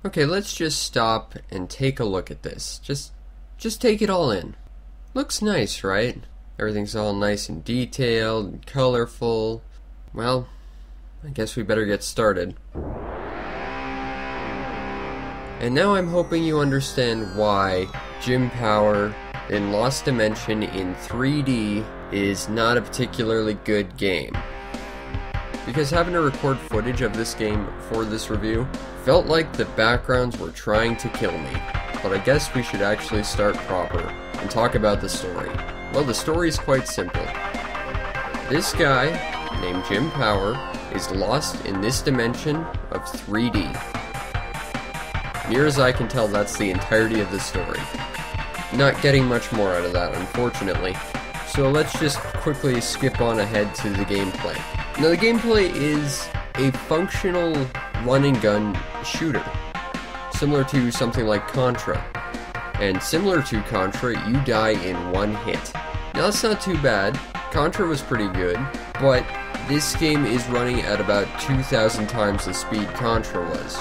Okay, let's just stop and take a look at this. Just take it all in. Looks nice, right? Everything's all nice and detailed and colorful. Well, I guess we better get started. And now I'm hoping you understand why Jim Power in Lost Dimension in 3D is not a particularly good game. Because having to record footage of this game for this review felt like the backgrounds were trying to kill me. But I guess we should actually start proper and talk about the story. Well, the story is quite simple. This guy, named Jim Power, is lost in this dimension of 3D. Near as I can tell, that's the entirety of the story. Not getting much more out of that, unfortunately. So let's just quickly skip on ahead to the gameplay. Now, the gameplay is a functional run-and-gun shooter, similar to something like Contra. And similar to Contra, you die in one hit. Now, that's not too bad. Contra was pretty good, but this game is running at about 2,000 times the speed Contra was.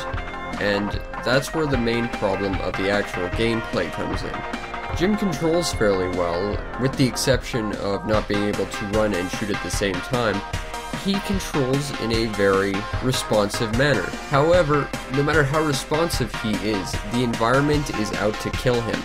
And that's where the main problem of the actual gameplay comes in. Jim controls fairly well, with the exception of not being able to run and shoot at the same time. He controls in a very responsive manner. However, no matter how responsive he is, the environment is out to kill him.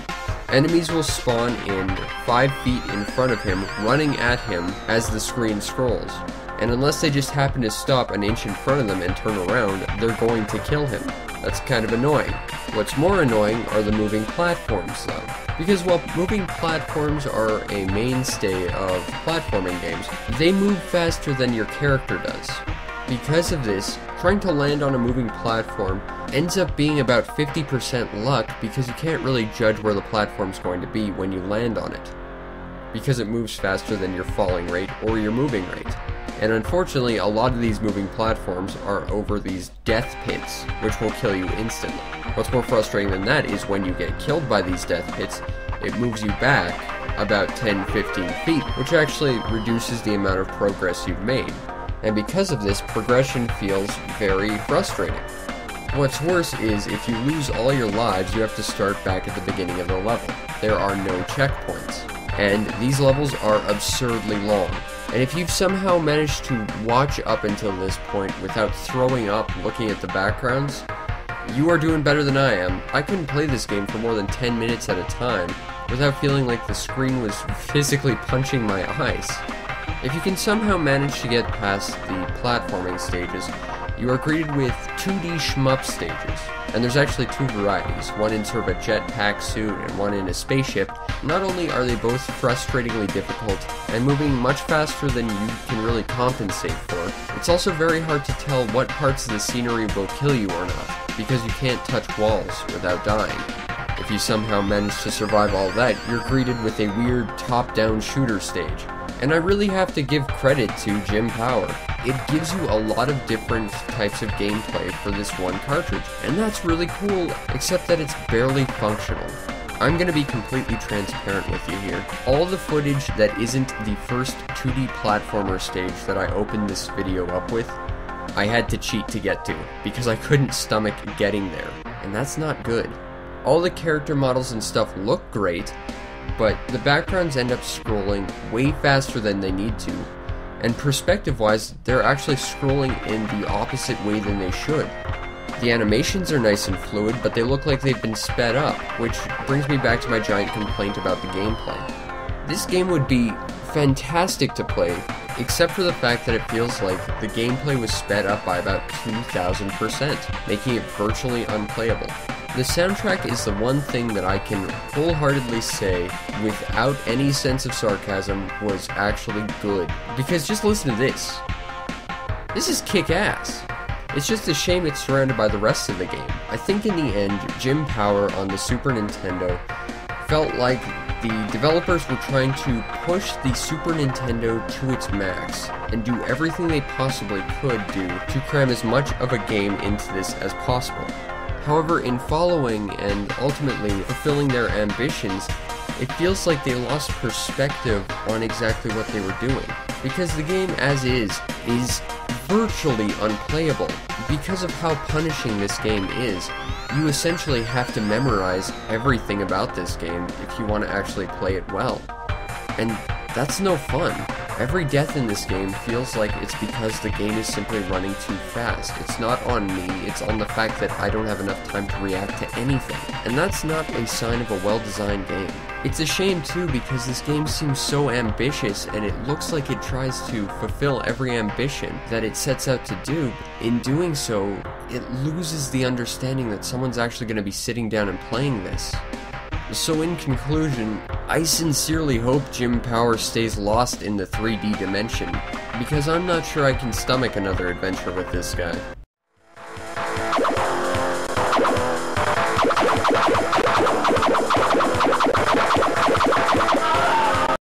Enemies will spawn in 5 feet in front of him, running at him as the screen scrolls. And unless they just happen to stop an inch in front of them and turn around, they're going to kill him. That's kind of annoying. What's more annoying are the moving platforms, though. Because while moving platforms are a mainstay of platforming games, they move faster than your character does. Because of this, trying to land on a moving platform ends up being about 50% luck because you can't really judge where the platform's going to be when you land on it. Because it moves faster than your falling rate or your moving rate. And unfortunately, a lot of these moving platforms are over these death pits, which will kill you instantly. What's more frustrating than that is when you get killed by these death pits, it moves you back about 10-15 feet, which actually reduces the amount of progress you've made. And because of this, progression feels very frustrating. What's worse is if you lose all your lives, you have to start back at the beginning of the level. There are no checkpoints. And these levels are absurdly long. And if you've somehow managed to watch up until this point without throwing up looking at the backgrounds, you are doing better than I am. I couldn't play this game for more than 10 minutes at a time without feeling like the screen was physically punching my eyes. If you can somehow manage to get past the platforming stages, you are greeted with 2D shmup stages. And there's actually 2 varieties, one in sort of a jetpack suit and one in a spaceship. Not only are they both frustratingly difficult and moving much faster than you can really compensate for, it's also very hard to tell what parts of the scenery will kill you or not, because you can't touch walls without dying. If you somehow manage to survive all that, you're greeted with a weird top-down shooter stage. And I really have to give credit to Jim Power. It gives you a lot of different types of gameplay for this one cartridge, and that's really cool, except that it's barely functional. I'm going to be completely transparent with you here. All the footage that isn't the first 2D platformer stage that I opened this video up with, I had to cheat to get to, because I couldn't stomach getting there, and that's not good. All the character models and stuff look great, but the backgrounds end up scrolling way faster than they need to, and perspective-wise, they're actually scrolling in the opposite way than they should. The animations are nice and fluid, but they look like they've been sped up, which brings me back to my giant complaint about the gameplay. This game would be fantastic to play, except for the fact that it feels like the gameplay was sped up by about 2,000%, making it virtually unplayable. The soundtrack is the one thing that I can wholeheartedly say, without any sense of sarcasm, was actually good. Because just listen to this. This is kick-ass. It's just a shame it's surrounded by the rest of the game. I think in the end, Jim Power on the Super Nintendo felt like the developers were trying to push the Super Nintendo to its max and do everything they possibly could do to cram as much of a game into this as possible. However, in following and ultimately fulfilling their ambitions, it feels like they lost perspective on exactly what they were doing. Because the game as is virtually unplayable. Because of how punishing this game is, you essentially have to memorize everything about this game if you want to actually play it well. And that's no fun. Every death in this game feels like it's because the game is simply running too fast. It's not on me, it's on the fact that I don't have enough time to react to anything. And that's not a sign of a well-designed game. It's a shame too, because this game seems so ambitious and it looks like it tries to fulfill every ambition that it sets out to do. In doing so, it loses the understanding that someone's actually going to be sitting down and playing this. So in conclusion, I sincerely hope Jim Power stays lost in the 3D dimension, because I'm not sure I can stomach another adventure with this guy.